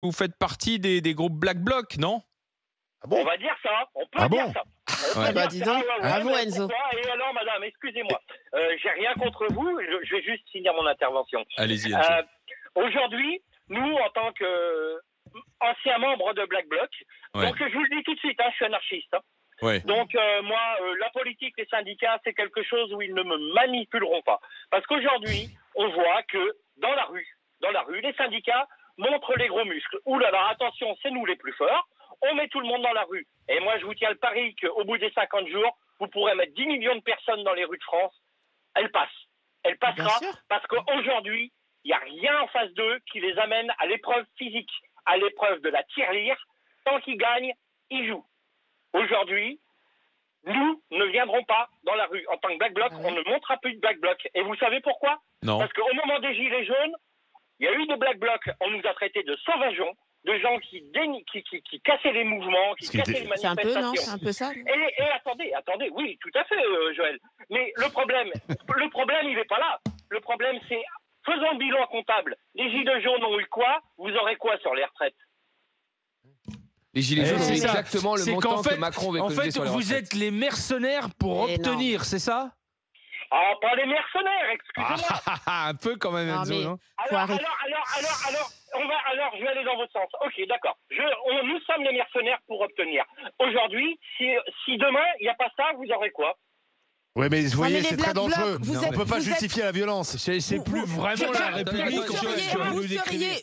vous faites partie des groupes Black Bloc, non? Ah bon? On va dire ça, on peut dire ça. On Ouais. peut dire dis ça, donc. Bravo, mais Enzo. pourquoi? Et alors, madame, excusez-moi, j'ai rien contre vous, je vais juste finir mon intervention. Allez-y, Enzo. Aujourd'hui, nous, en tant qu'anciens membres de Black Bloc, Ouais. donc je vous le dis tout de suite, je suis anarchiste. Ouais. Donc moi, la politique, les syndicats, c'est quelque chose où ils ne me manipuleront pas. Parce qu'aujourd'hui, on voit que dans la rue, les syndicats montrent les gros muscles. Ouh là là, attention, c'est nous les plus forts. On met tout le monde dans la rue. Et moi, je vous tiens le pari qu'au bout des 50 jours, vous pourrez mettre 10 millions de personnes dans les rues de France. Elle passe. Elle passera parce qu'aujourd'hui, il n'y a rien en face d'eux qui les amène à l'épreuve physique, à l'épreuve de la tirelire. Tant qu'ils gagnent, ils jouent. Aujourd'hui, nous ne viendrons pas dans la rue. En tant que Black Bloc, on ne montrera plus de Black Bloc. Et vous savez pourquoi? Non. Parce qu'au moment des Gilets jaunes, il y a eu des Black Blocs. On nous a traités de sauvageons, de gens qui cassaient les mouvements, qui cassaient les C'est un peu, non? manifestations. C'est un peu ça? Et attendez, oui, tout à fait, Joël. Mais le problème, il n'est pas là. Le problème, c'est, faisons le bilan comptable. Les Gilets jaunes ont eu quoi? Vous aurez quoi sur les retraites? Les gilets jaunes, c'est c'est ça. exactement le C'est montant qu'en fait, que Macron veut en économiser fait, sur les vous retraites. êtes les mercenaires pour Mais obtenir, c'est ça? Ah, pas les mercenaires, excusez-moi. Un peu quand même, Non, Enzo, mais- non? Alors, je vais aller dans votre sens. Ok, d'accord. Nous sommes les mercenaires pour obtenir. Aujourd'hui, si demain, il n'y a pas ça, vous aurez quoi? Oui, mais vous voyez, mais les c'est très Black Blocs, dangereux. vous On êtes- ne peut pas vous êtes- justifier la violence. C'est plus vraiment la République.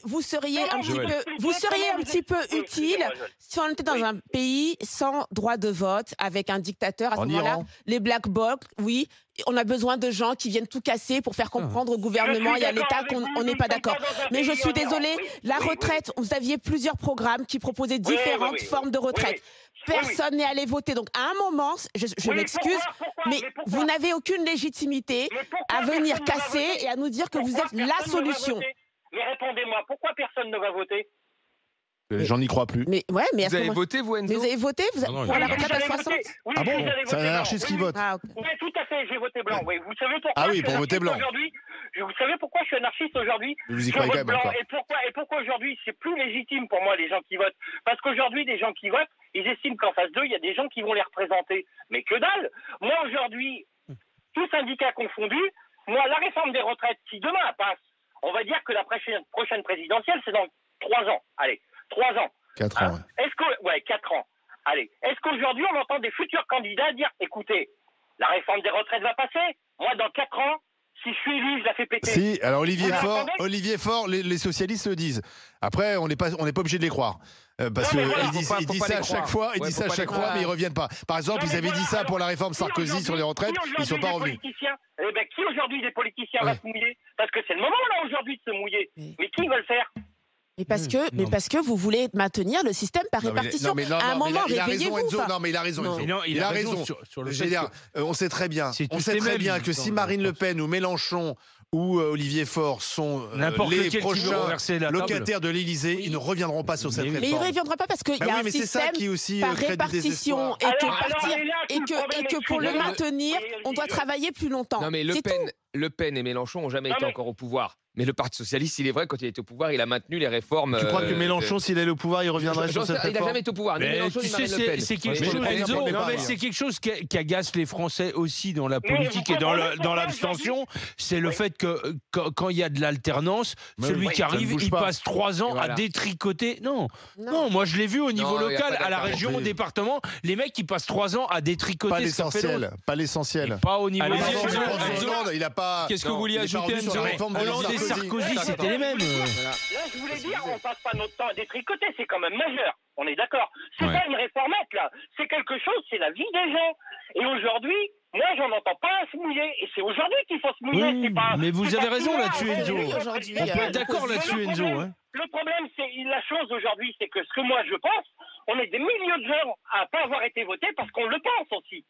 Vous seriez un petit Joël. peu, vous seriez un petit peu utile si on était dans un pays sans droit de vote, avec un dictateur. À ce En moment-là, Iran. les Black Blocs, oui, on a besoin de gens qui viennent tout casser pour faire comprendre au gouvernement et à l'État qu'on n'est pas d'accord. Mais je suis désolée, la retraite, vous aviez plusieurs programmes qui proposaient différentes formes de retraite. Personne n'est allé voter. Donc, à un moment, je m'excuse, mais vous n'avez aucune légitimité à venir casser et à nous dire que vous êtes la solution. Mais répondez-moi, pourquoi personne ne va voter? J'en y crois plus. Mais ouais, mais Vous avez voté, vous, Enzo? vous avez voté Non, non, pour j'ai la pas retraite à 60? Ah bon? C'est un anarchiste qui vote. Ah, ok. Oui, tout à fait, j'ai voté blanc. Oui. Vous savez pourquoi Ah oui, je suis pour voter anarchiste blanc. aujourd'hui? Vous savez pourquoi je suis anarchiste aujourd'hui? Vous y Je croyez quand vote même blanc. encore. Et pourquoi aujourd'hui c'est plus légitime pour moi les gens qui votent? Parce qu'aujourd'hui, des gens qui votent, ils estiment qu'en face d'eux, il y a des gens qui vont les représenter. Mais que dalle! Moi aujourd'hui, tous syndicats confondus, moi la réforme des retraites, si demain elle passe, on va dire que la prochaine présidentielle, c'est dans 3 ans. Allez, 3 ans. 4 ans, ouais. 4 ans. Allez, est-ce qu'aujourd'hui, on entend des futurs candidats dire, écoutez, la réforme des retraites va passer. Moi, dans 4 ans, si je suis élu, je la fais péter. Si, alors Attendez. Olivier Faure, les socialistes le disent. Après, on n'est pas obligé de les croire. Parce Non, mais qu'ils voilà, disent faut pas ça les à chaque croire. fois, Ouais, faut pas les fois, croire. mais ils reviennent pas. Par exemple, Non, ils mais avaient voilà, dit ça pour la alors, réforme qui Sarkozy aujourd'hui- sur les retraites, qui ils sont aujourd'hui pas des revenus. politiciens, qui aujourd'hui des politiciens va Ouais. se mouiller? Parce que c'est le moment là aujourd'hui de se mouiller. Mais qui va le faire? Mais parce que vous voulez maintenir le système par répartition. À un moment, il a raison, réveillez-vous. Enzo. enfin. Non, mais il a raison, Non. Enzo. Mais non, Il a raison. sur le Je fait veux dire, que- on sait très bien, C'est tous les mêmes, que si dans Marine le Le Pen ou Mélenchon ou Olivier Faure sont N'importe les lequel qui veut prochains renverser la table. locataires de l'Élysée, ils ne reviendront pas sur cette Mais oui. Mais il ne réforme. reviendra pas parce qu'il Bah y a oui, un mais c'est ça système qui aussi par crée du répartition désespoir. et que pour le maintenir, on doit travailler plus longtemps. Non, mais C'est tout. Le Pen et Mélenchon n'ont jamais Non, été mais- encore au pouvoir. Mais le Parti Socialiste, il est vrai, quand il était au pouvoir, il a maintenu les réformes. Tu crois que Mélenchon, s'il est au pouvoir, il reviendrait sur cette Il n'a réforme? jamais été au pouvoir. Ni Mais Mélenchon, tu ni sais, Marine Le Pen. c'est quelque Oui, chose, mais Enzo, on est non, pas mais bien. c'est quelque chose qui agace les Français aussi dans la Mais politique vous et dans comprenez pourquoi l'abstention. C'est le Oui. fait que quand il y a de l'alternance, Mais celui oui, qui ça ne arrive, bouge il pas. passe 3 ans Et voilà. à détricoter. Non, moi je l'ai vu au niveau Non, il y a local, pas à la d'alternance. région, au Oui. département, les mecs qui passent 3 ans à Pas détricoter ce qu'a fait l'autre. l'essentiel, pas l'essentiel. Et pas au niveau Allez-y, Pardon, Enzo, mais François Enzo. Hollande, il a pas. Qu'est-ce que vous vouliez il est pas ajouter, revenu sur la Enzo? réforme de Hollande et Sarkozy, c'était les mêmes. Voilà. Là, je voulais dire, on passe pas notre temps à détricoter, c'est quand même majeur. On est d'accord. C'est Ouais. pas une réformette, là. C'est quelque chose, c'est la vie des gens. Et aujourd'hui, moi, j'en entends pas se mouiller. Et c'est aujourd'hui qu'il faut se mouiller. Oui, c'est pas, mais vous c'est avez pas raison tout là-dessus, l'heure, Enzo. on va Aujourd'hui, On peut être le d'accord président- là-dessus, Enzo. Hein. Le problème, c'est la chose aujourd'hui, c'est que ce que moi je pense, on est des millions de gens à pas avoir été votés parce qu'on le pense aussi.